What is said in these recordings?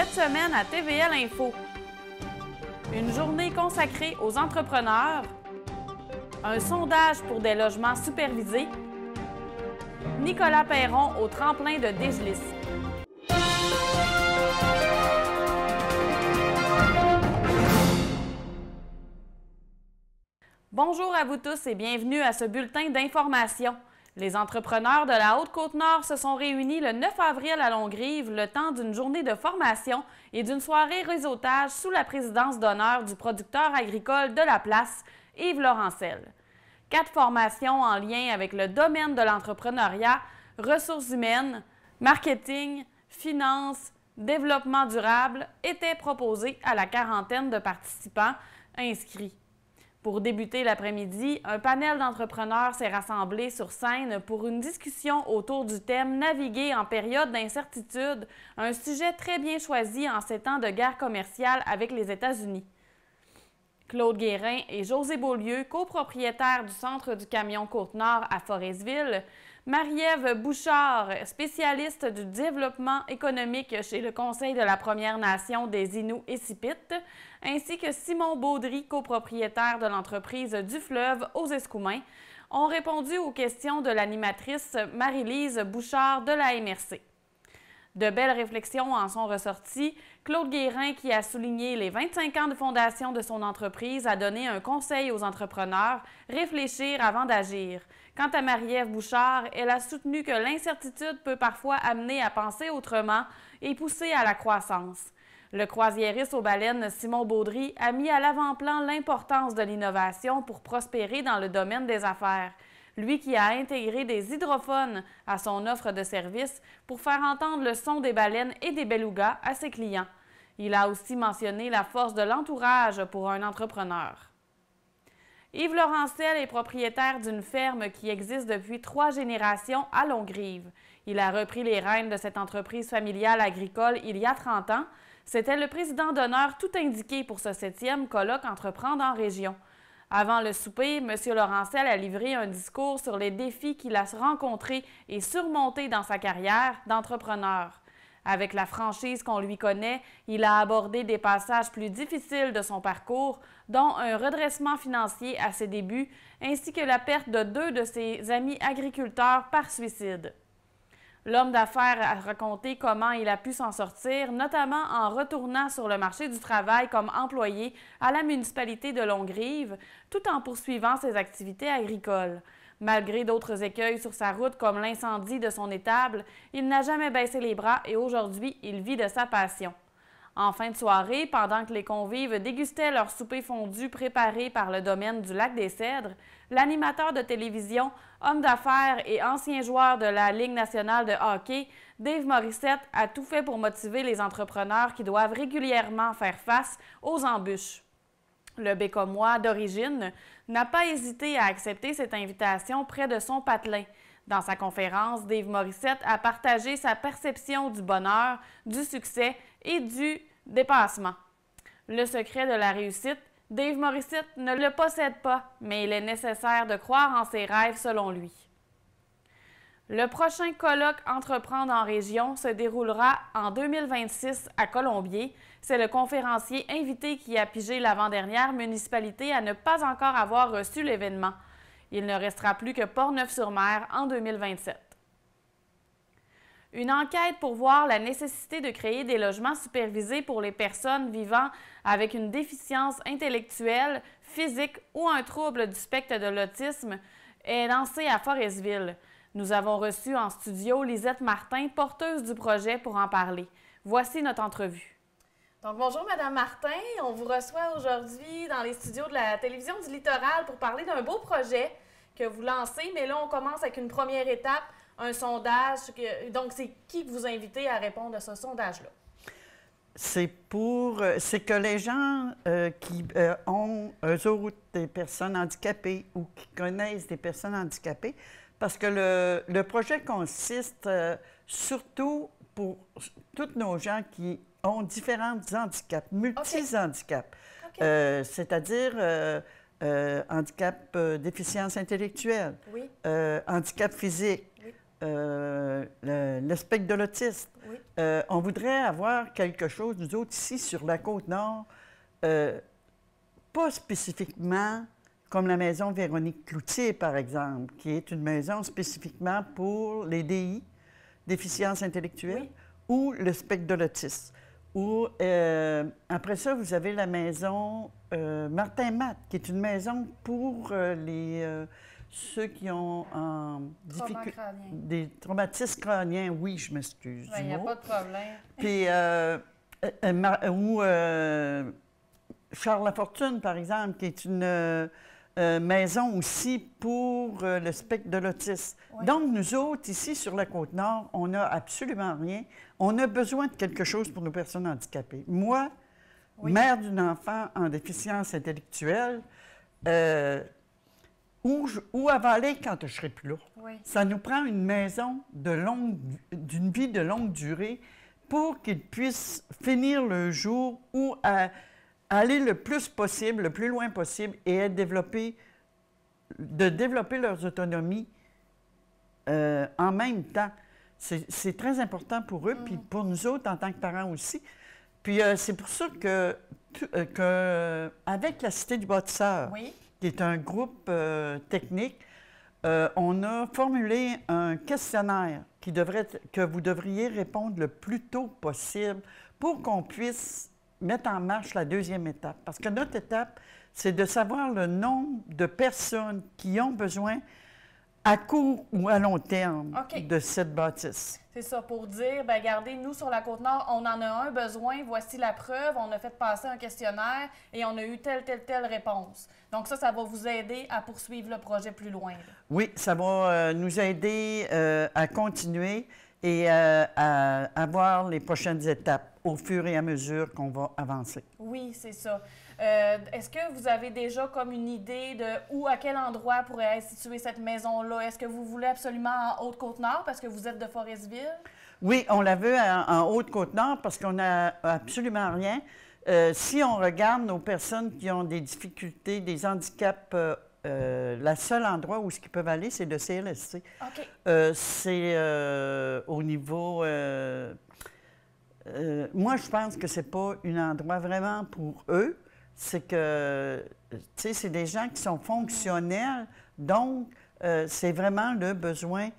cette semaine à TVL Info. Une journée consacrée aux entrepreneurs, un sondage pour des logements supervisés, Nicolas Perron au tremplin de Dégelis. Bonjour à vous tous et bienvenue à ce bulletin d'information. Les entrepreneurs de la Haute-Côte-Nord se sont réunis le 9 avril à Longrive, le temps d'une journée de formation et d'une soirée réseautage sous la présidence d'honneur du producteur agricole de la place, Yves Laurentzel. 4 formations en lien avec le domaine de l'entrepreneuriat, ressources humaines, marketing, finances, développement durable étaient proposées à la quarantaine de participants inscrits. Pour débuter l'après-midi, un panel d'entrepreneurs s'est rassemblé sur scène pour une discussion autour du thème « Naviguer en période d'incertitude », un sujet très bien choisi en ces temps de guerre commerciale avec les États-Unis. Claude Guérin et José Beaulieu, copropriétaires du Centre du camion Côte-Nord à Forestville, Marie-Ève Bouchard, spécialiste du développement économique chez le Conseil de la Première Nation des Inuits et Sipites, ainsi que Simon Baudry, copropriétaire de l'entreprise du Fleuve aux Escoumins, ont répondu aux questions de l'animatrice Marie-Lise Bouchard de la MRC. De belles réflexions en sont ressorties. Claude Guérin, qui a souligné les 25 ans de fondation de son entreprise, a donné un conseil aux entrepreneurs, réfléchir avant d'agir. Quant à Marie-Ève Bouchard, elle a soutenu que l'incertitude peut parfois amener à penser autrement et pousser à la croissance. Le croisiériste aux baleines Simon Baudry a mis à l'avant-plan l'importance de l'innovation pour prospérer dans le domaine des affaires. Lui qui a intégré des hydrophones à son offre de services pour faire entendre le son des baleines et des belugas à ses clients. Il a aussi mentionné la force de l'entourage pour un entrepreneur. Yves Laurentzel est propriétaire d'une ferme qui existe depuis 3 générations à Longrive. Il a repris les rênes de cette entreprise familiale agricole il y a 30 ans. C'était le président d'honneur tout indiqué pour ce 7e colloque Entreprendre en région. Avant le souper, M. Laurentzel a livré un discours sur les défis qu'il a rencontrés et surmontés dans sa carrière d'entrepreneur. Avec la franchise qu'on lui connaît, il a abordé des passages plus difficiles de son parcours, dont un redressement financier à ses débuts, ainsi que la perte de 2 de ses amis agriculteurs par suicide. L'homme d'affaires a raconté comment il a pu s'en sortir, notamment en retournant sur le marché du travail comme employé à la municipalité de Longrive, tout en poursuivant ses activités agricoles. Malgré d'autres écueils sur sa route comme l'incendie de son étable, il n'a jamais baissé les bras et aujourd'hui, il vit de sa passion. En fin de soirée, pendant que les convives dégustaient leur souper fondu préparé par le domaine du Lac-des-Cèdres, l'animateur de télévision, homme d'affaires et ancien joueur de la Ligue nationale de hockey, Dave Morissette a tout fait pour motiver les entrepreneurs qui doivent régulièrement faire face aux embûches. Le Bécomois d'origine n'a pas hésité à accepter cette invitation près de son patelin. Dans sa conférence, Dave Morissette a partagé sa perception du bonheur, du succès et du dépassement. Le secret de la réussite, Dave Morissette ne le possède pas, mais il est nécessaire de croire en ses rêves selon lui. Le prochain colloque Entreprendre en région se déroulera en 2026 à Colombier. C'est le conférencier invité qui a pigé l'avant-dernière municipalité à ne pas encore avoir reçu l'événement. Il ne restera plus que Portneuf-sur-Mer en 2027. Une enquête pour voir la nécessité de créer des logements supervisés pour les personnes vivant avec une déficience intellectuelle, physique ou un trouble du spectre de l'autisme est lancée à Forestville. Nous avons reçu en studio Lisette Martin, porteuse du projet, pour en parler. Voici notre entrevue. Donc, bonjour Madame Martin, on vous reçoit aujourd'hui dans les studios de la télévision du Littoral pour parler d'un beau projet que vous lancez, mais là on commence avec une première étape, un sondage. Donc, c'est qui que vous invitez à répondre à ce sondage-là? C'est que les gens qui ont, eux autres, des personnes handicapées ou qui connaissent des personnes handicapées, parce que le projet consiste surtout pour tous nos gens qui ont différents handicaps, multi-handicaps, c'est-à-dire handicap, déficience intellectuelle, oui. Handicap physique, Oui. Le spectre de l'autisme. Oui. on voudrait avoir quelque chose, nous autres, ici, sur la Côte-Nord, pas spécifiquement comme la maison Véronique Cloutier, par exemple, qui est une maison spécifiquement pour les DI, déficience intellectuelle, ou le spectre de l'autisme. Ou, après ça, vous avez la maison Martin Matt, qui est une maison pour ceux qui ont des traumatismes crâniens. Oui, je m'excuse. Il n'y a pas de problème. Puis, Charles Lafortune, par exemple, qui est une maison aussi pour le spectre de l'autisme. Oui. Donc, nous autres, ici, sur la Côte-Nord, on n'a absolument rien. On a besoin de quelque chose pour nos personnes handicapées. Moi, mère d'un enfant en déficience intellectuelle, où elle va aller quand je ne serai plus là? Ça nous prend une maison d'une vie de longue durée pour qu'ils puissent finir le jour ou aller le plus possible, le plus loin possible et développer leur autonomie en même temps. C'est très important pour eux, puis pour nous autres en tant que parents aussi. Puis c'est pour ça que avec la Cité du bâtisseur, qui est un groupe technique, on a formulé un questionnaire que vous devriez répondre le plus tôt possible pour qu'on puisse mettre en marche la deuxième étape. Parce que notre étape, c'est de savoir le nombre de personnes qui ont besoin à court ou à long terme de cette bâtisse. C'est ça, pour dire, bien, regardez, nous, sur la Côte-Nord, on en a un besoin, voici la preuve, on a fait passer un questionnaire et on a eu telle réponse. Donc ça va vous aider à poursuivre le projet plus loin. Là. Oui, ça va nous aider à continuer et à avoir les prochaines étapes au fur et à mesure qu'on va avancer. Oui, c'est ça. Est-ce que vous avez déjà comme une idée de où, à quel endroit pourrait être située cette maison-là? Est-ce que vous voulez absolument en Haute-Côte-Nord parce que vous êtes de Forestville? Oui, on la veut en Haute-Côte-Nord parce qu'on n'a absolument rien. Si on regarde nos personnes qui ont des difficultés, des handicaps, le seul endroit où ils peuvent aller, c'est le CLSC. C'est au niveau... moi, je pense que c'est pas un endroit vraiment pour eux. C'est que, tu sais, c'est des gens qui sont fonctionnels. Donc, c'est vraiment le besoin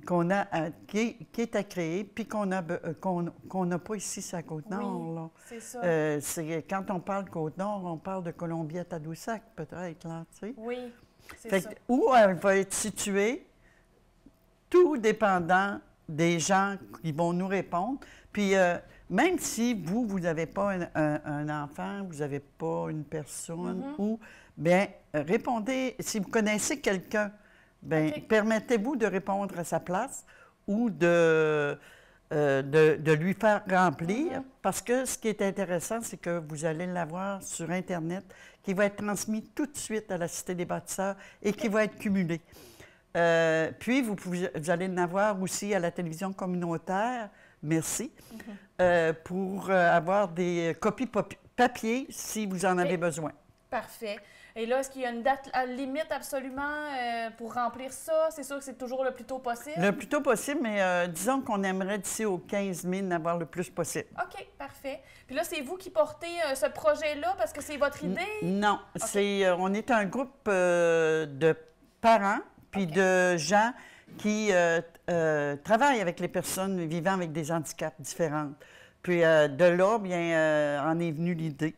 qu'on a, qui est à créer, puis qu'on n'a pas ici sur la Côte-Nord. Oui, c'est ça. Quand on parle Côte-Nord, on parle de Colombier-Tadoussac, peut-être, là, tu sais. Oui, c'est ça. Où elle va être située, tout dépendant des gens qui vont nous répondre. Puis, même si vous n'avez pas un enfant, vous n'avez pas une personne, ou, bien, répondez, si vous connaissez quelqu'un, bien, permettez-vous de répondre à sa place ou de lui faire remplir, parce que ce qui est intéressant, c'est que vous allez l'avoir sur Internet, qui va être transmis tout de suite à la Cité des bâtisseurs et qui va être cumulé. Puis, vous allez en avoir aussi à la télévision communautaire, merci, pour avoir des copies papier si vous en avez besoin. Parfait. Et là, est-ce qu'il y a une date limite absolument pour remplir ça? C'est sûr que c'est toujours le plus tôt possible? Le plus tôt possible, mais disons qu'on aimerait d'ici au 15 000 en avoir le plus possible. OK, parfait. Puis là, c'est vous qui portez ce projet-là parce que c'est votre idée? Non, on est un groupe de parents puis de gens qui travaillent avec les personnes vivant avec des handicaps différents. Puis de là, bien, en est venue l'idée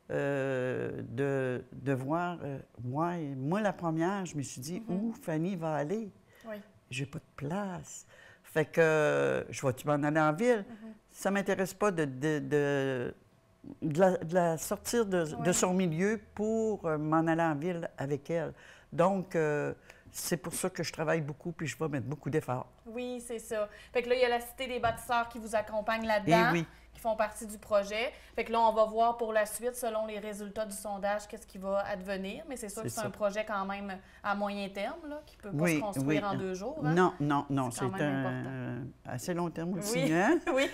de voir... moi, la première, je me suis dit, où Fanny va aller? Oui. J'ai pas de place. Fait que je vais-tu m'en aller en ville? Ça m'intéresse pas de la sortir de son milieu pour m'en aller en ville avec elle. Donc... c'est pour ça que je travaille beaucoup puis je vais mettre beaucoup d'efforts. Oui, c'est ça. Fait que là, il y a la Cité des bâtisseurs qui vous accompagne là-dedans, qui font partie du projet. Fait que là, on va voir pour la suite, selon les résultats du sondage, qu'est-ce qui va advenir. Mais c'est sûr que c'est un projet quand même à moyen terme, là, qui ne peut pas se construire en 2 jours. Hein? Non. C'est un assez long terme aussi. Hein? Oui.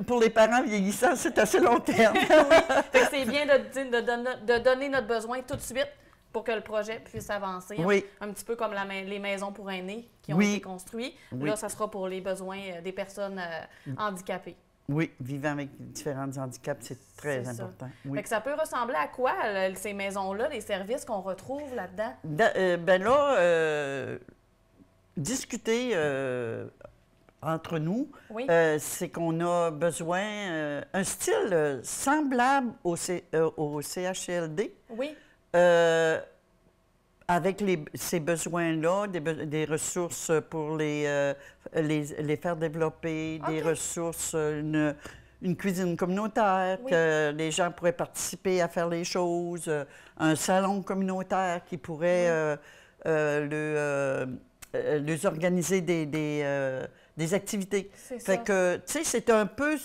pour les parents vieillissants, c'est assez long terme. Oui. Fait que c'est bien de donner notre besoin tout de suite pour que le projet puisse avancer. Oui. Un petit peu comme les maisons pour aînés qui ont Oui. été construites. Oui. Là, ça sera pour les besoins des personnes handicapées. Oui, vivant avec différents handicaps, c'est très C'est ça. important. Oui. Fait que ça peut ressembler à quoi, ces maisons-là, les services qu'on retrouve là-dedans? Ben là, discuter entre nous, Oui. c'est qu'on a besoin un style semblable au CHLD. Oui. Avec ces besoins-là, des ressources pour les faire développer, des ressources, une cuisine communautaire, Oui. que les gens pourraient participer à faire les choses, un salon communautaire qui pourrait les organiser des activités. C'est Fait ça. que, tu sais, c'est un peu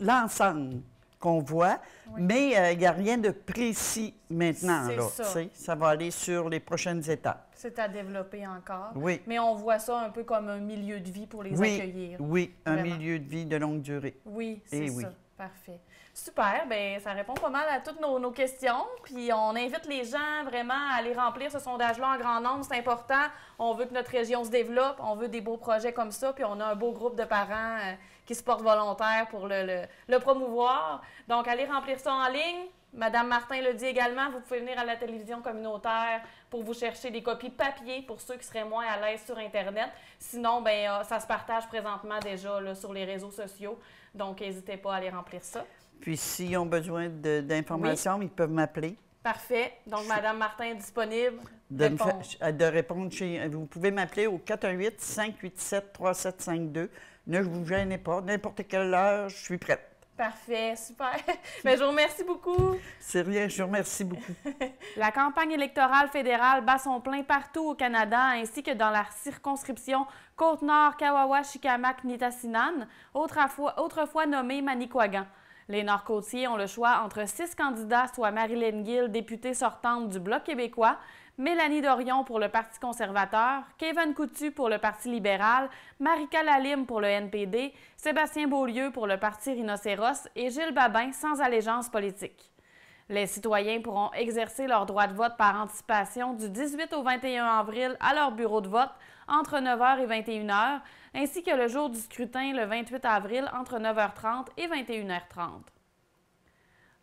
l'ensemble qu'on voit, Oui. mais il n'y a rien de précis maintenant. C'est Là, ça. tu sais. Ça va aller sur les prochaines étapes. C'est à développer encore. Oui. Mais on voit ça un peu comme un milieu de vie pour les Oui, accueillir. oui, un Vraiment. milieu de vie de longue durée. Oui, c'est Eh ça. oui. Parfait. Super. Bien, ça répond pas mal à toutes nos questions. Puis on invite les gens vraiment à aller remplir ce sondage-là en grand nombre. C'est important. On veut que notre région se développe. On veut des beaux projets comme ça. Puis on a un beau groupe de parents qui se portent volontaires pour le promouvoir. Donc, allez remplir ça en ligne. Madame Martin le dit également, vous pouvez venir à la télévision communautaire pour vous chercher des copies papier pour ceux qui seraient moins à l'aise sur Internet. Sinon, bien, ça se partage présentement déjà là, sur les réseaux sociaux. Donc, n'hésitez pas à aller remplir ça. Puis, s'ils ont besoin d'informations, ils peuvent m'appeler. Parfait. Donc, Madame Martin est disponible. De répondre vous pouvez m'appeler au 418-587-3752. Ne vous gênez pas. N'importe quelle heure, je suis prête. Parfait, super. Bien, je vous remercie beaucoup. C'est rien, je vous remercie beaucoup. La campagne électorale fédérale bat son plein partout au Canada, ainsi que dans la circonscription Côte-Nord, Kawawa-Shikamak-Nitassinan, autrefois nommée Manicouagan. Les Nord-Côtiers ont le choix entre 6 candidats, soit Marilyn Gill, députée sortante du Bloc québécois, Mélanie Dorion pour le Parti conservateur, Kevin Coutu pour le Parti libéral, Marika Lalime pour le NPD, Sébastien Beaulieu pour le Parti Rhinocéros et Gilles Babin sans allégeance politique. Les citoyens pourront exercer leur droit de vote par anticipation du 18 au 21 avril à leur bureau de vote entre 9h et 21h, ainsi que le jour du scrutin le 28 avril entre 9h30 et 21h30.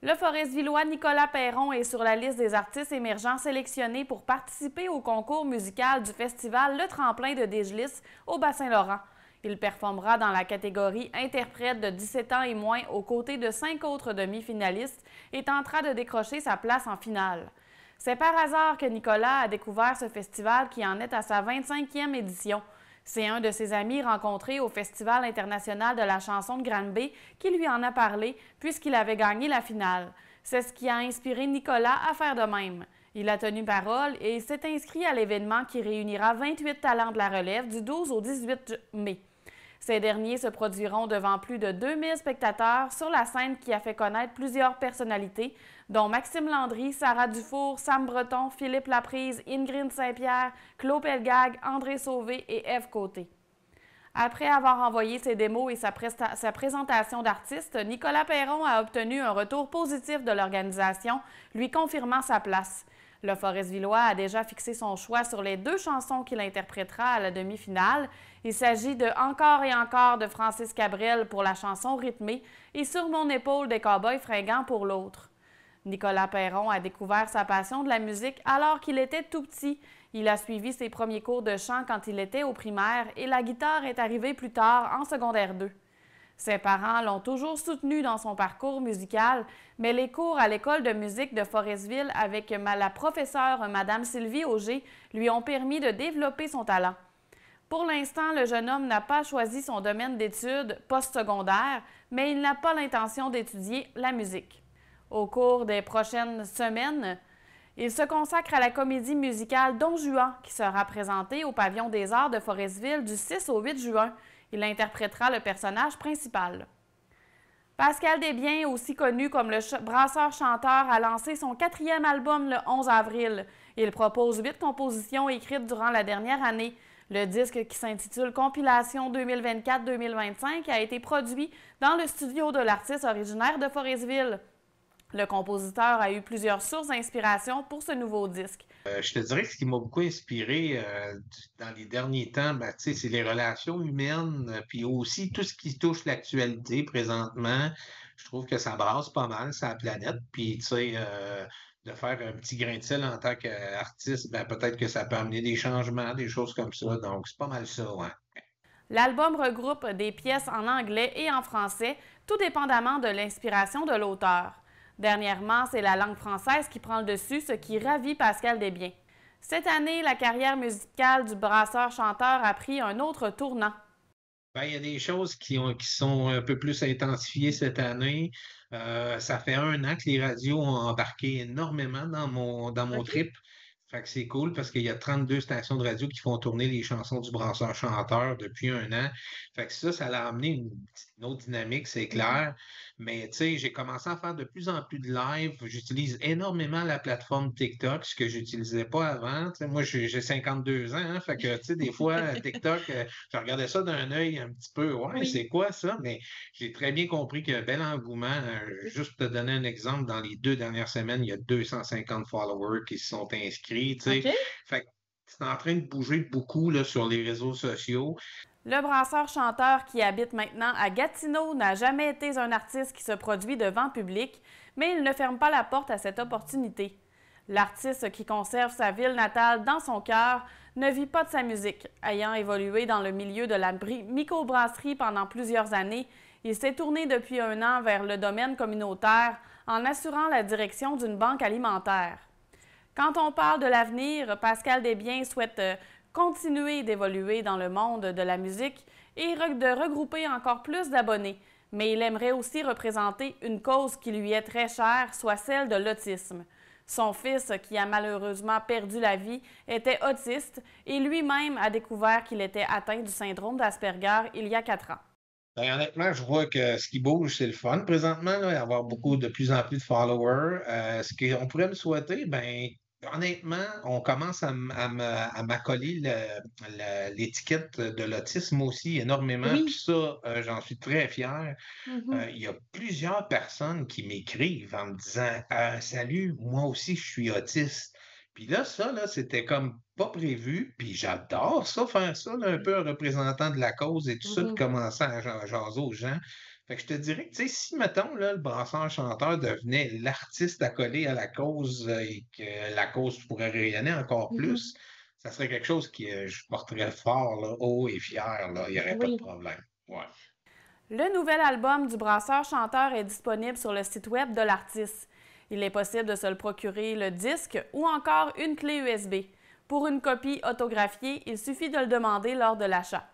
Le Forestvillais Nicolas Perron est sur la liste des artistes émergents sélectionnés pour participer au concours musical du festival Le Tremplin de Dégelis au Bas-Saint-Laurent. Il performera dans la catégorie interprète de 17 ans et moins aux côtés de 5 autres demi-finalistes et tentera de décrocher sa place en finale. C'est par hasard que Nicolas a découvert ce festival qui en est à sa 25e édition. C'est un de ses amis rencontrés au Festival international de la chanson de Granby qui lui en a parlé puisqu'il avait gagné la finale. C'est ce qui a inspiré Nicolas à faire de même. Il a tenu parole et il s'est inscrit à l'événement qui réunira 28 talents de la relève du 12 au 18 mai. Ces derniers se produiront devant plus de 2000 spectateurs sur la scène qui a fait connaître plusieurs personnalités, dont Maxime Landry, Sarah Dufour, Sam Breton, Philippe Laprise, Ingrid Saint-Pierre, Claude Pelgag, André Sauvé et Ève Côté. Après avoir envoyé ses démos et sa présentation d'artiste, Nicolas Perron a obtenu un retour positif de l'organisation, lui confirmant sa place. Le Forestvillais a déjà fixé son choix sur les 2 chansons qu'il interprétera à la demi-finale. Il s'agit de Encore et encore de Francis Cabrel pour la chanson rythmée et Sur mon épaule des Cowboys fringants pour l'autre. Nicolas Perron a découvert sa passion de la musique alors qu'il était tout petit. Il a suivi ses premiers cours de chant quand il était au primaire et la guitare est arrivée plus tard en secondaire 2. Ses parents l'ont toujours soutenu dans son parcours musical, mais les cours à l'école de musique de Forestville avec la professeure Mme Sylvie Auger lui ont permis de développer son talent. Pour l'instant, le jeune homme n'a pas choisi son domaine d'études postsecondaire, mais il n'a pas l'intention d'étudier la musique. Au cours des prochaines semaines, il se consacre à la comédie musicale Don Juan qui sera présentée au Pavillon des Arts de Forestville du 6 au 8 juin. Il interprétera le personnage principal. Pascal Desbiens, aussi connu comme le brasseur-chanteur, a lancé son 4e album le 11 avril. Il propose 8 compositions écrites durant la dernière année. Le disque qui s'intitule Compilation 2024-2025 a été produit dans le studio de l'artiste originaire de Forestville. Le compositeur a eu plusieurs sources d'inspiration pour ce nouveau disque. Je te dirais que ce qui m'a beaucoup inspiré dans les derniers temps, ben, tu sais, c'est les relations humaines, puis aussi tout ce qui touche l'actualité présentement. Je trouve que ça brasse pas mal sur la planète. Puis, tu sais, de faire un petit grain de sel en tant qu'artiste, ben, peut-être que ça peut amener des changements, des choses comme ça. Donc, c'est pas mal ça, ouais. L'album regroupe des pièces en anglais et en français, tout dépendamment de l'inspiration de l'auteur. Dernièrement, c'est la langue française qui prend le dessus, ce qui ravit Pascal Desbiens. Cette année, la carrière musicale du brasseur-chanteur a pris un autre tournant. Ben, il y a des choses qui sont un peu plus intensifiées cette année. Ça fait 1 an que les radios ont embarqué énormément dans mon OK. trip. Fait que c'est cool parce qu'il y a 32 stations de radio qui font tourner les chansons du brasseur-chanteur depuis 1 an. Fait que ça l'a amené une autre dynamique, c'est clair. Mais tu sais, j'ai commencé à faire de plus en plus de live. J'utilise énormément la plateforme TikTok, ce que j'utilisais pas avant. Tu sais, moi, j'ai 52 ans, hein, fait que tu sais, des fois, TikTok, je regardais ça d'un œil un petit peu. Ouais, Oui. c'est quoi ça? Mais j'ai très bien compris qu'il y a un bel engouement. Juste pour te donner un exemple, dans les 2 dernières semaines, il y a 250 followers qui se sont inscrits. Tu sais. OK. Fait que c'est en train de bouger beaucoup là, sur les réseaux sociaux. Le brasseur-chanteur qui habite maintenant à Gatineau n'a jamais été un artiste qui se produit devant public, mais il ne ferme pas la porte à cette opportunité. L'artiste qui conserve sa ville natale dans son cœur ne vit pas de sa musique. Ayant évolué dans le milieu de la microbrasserie pendant plusieurs années, il s'est tourné depuis 1 an vers le domaine communautaire en assurant la direction d'une banque alimentaire. Quand on parle de l'avenir, Pascal Desbiens souhaite continuer d'évoluer dans le monde de la musique et de regrouper encore plus d'abonnés, mais il aimerait aussi représenter une cause qui lui est très chère, soit celle de l'autisme. Son fils, qui a malheureusement perdu la vie, était autiste et lui-même a découvert qu'il était atteint du syndrome d'Asperger il y a 4 ans. Ben, honnêtement, je vois que ce qui bouge, c'est le fun présentement, là, avoir de plus en plus de followers. Ce qu'on pourrait me souhaiter, ben, honnêtement, on commence à m'accoler l'étiquette de l'autisme aussi énormément. Puis Oui. ça, j'en suis très fier. Mhm. Il y a plusieurs personnes qui m'écrivent en me disant Salut, moi aussi, je suis autiste. Puis là, ça, là, c'était comme pas prévu. Puis j'adore ça, faire ça, là, un peu un représentant de la cause et tout ça, de Mhm. commencer à jaser aux gens. Fait que je te dirais que, tu sais, si, mettons, là, le brasseur-chanteur devenait l'artiste accolé à la cause et que la cause pourrait rayonner encore Mhm. plus, ça serait quelque chose que je porterais fort, là, haut et fier, là. Il n'y aurait pas de Oui. problème. Ouais. Le nouvel album du brasseur-chanteur est disponible sur le site web de l'artiste. Il est possible de se le procurer le disque ou encore une clé USB. Pour une copie autographiée, il suffit de le demander lors de l'achat.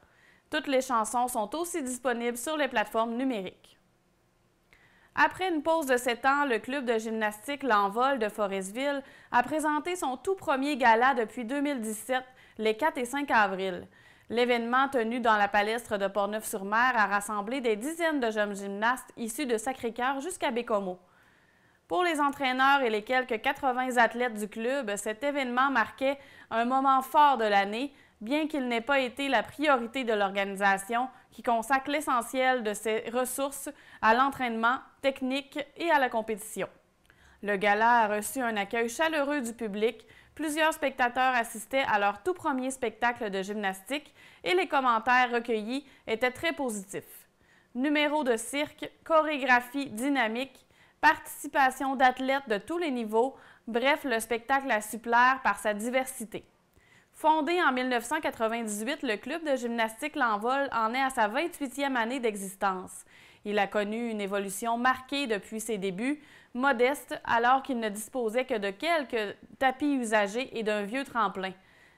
Toutes les chansons sont aussi disponibles sur les plateformes numériques. Après une pause de 7 ans, le club de gymnastique L'Envol de Forestville a présenté son tout premier gala depuis 2017, les 4 et 5 avril. L'événement tenu dans la palestre de Portneuf-sur-Mer a rassemblé des dizaines de jeunes gymnastes issus de Sacré-Cœur jusqu'à Bécomo. Pour les entraîneurs et les quelques 80 athlètes du club, cet événement marquait un moment fort de l'année, bien qu'il n'ait pas été la priorité de l'organisation qui consacre l'essentiel de ses ressources à l'entraînement technique et à la compétition. Le gala a reçu un accueil chaleureux du public, plusieurs spectateurs assistaient à leur tout premier spectacle de gymnastique et les commentaires recueillis étaient très positifs. Numéros de cirque, chorégraphie dynamique, participation d'athlètes de tous les niveaux, bref, le spectacle a su plaire par sa diversité. Fondé en 1998, le club de gymnastique L'Envol en est à sa 28e année d'existence. Il a connu une évolution marquée depuis ses débuts, modeste alors qu'il ne disposait que de quelques tapis usagés et d'un vieux tremplin.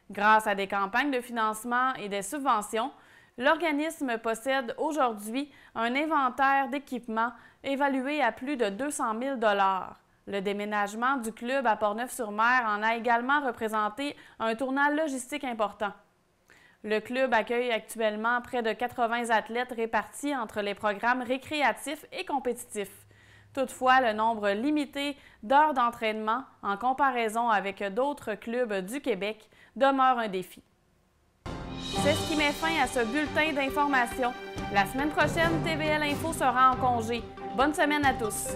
Grâce à des campagnes de financement et des subventions, l'organisme possède aujourd'hui un inventaire d'équipements évalué à plus de 200 000 $. Le déménagement du club à Portneuf-sur-Mer en a également représenté un tournant logistique important. Le club accueille actuellement près de 80 athlètes répartis entre les programmes récréatifs et compétitifs. Toutefois, le nombre limité d'heures d'entraînement en comparaison avec d'autres clubs du Québec demeure un défi. C'est ce qui met fin à ce bulletin d'information. La semaine prochaine, TVL Info sera en congé. Bonne semaine à tous!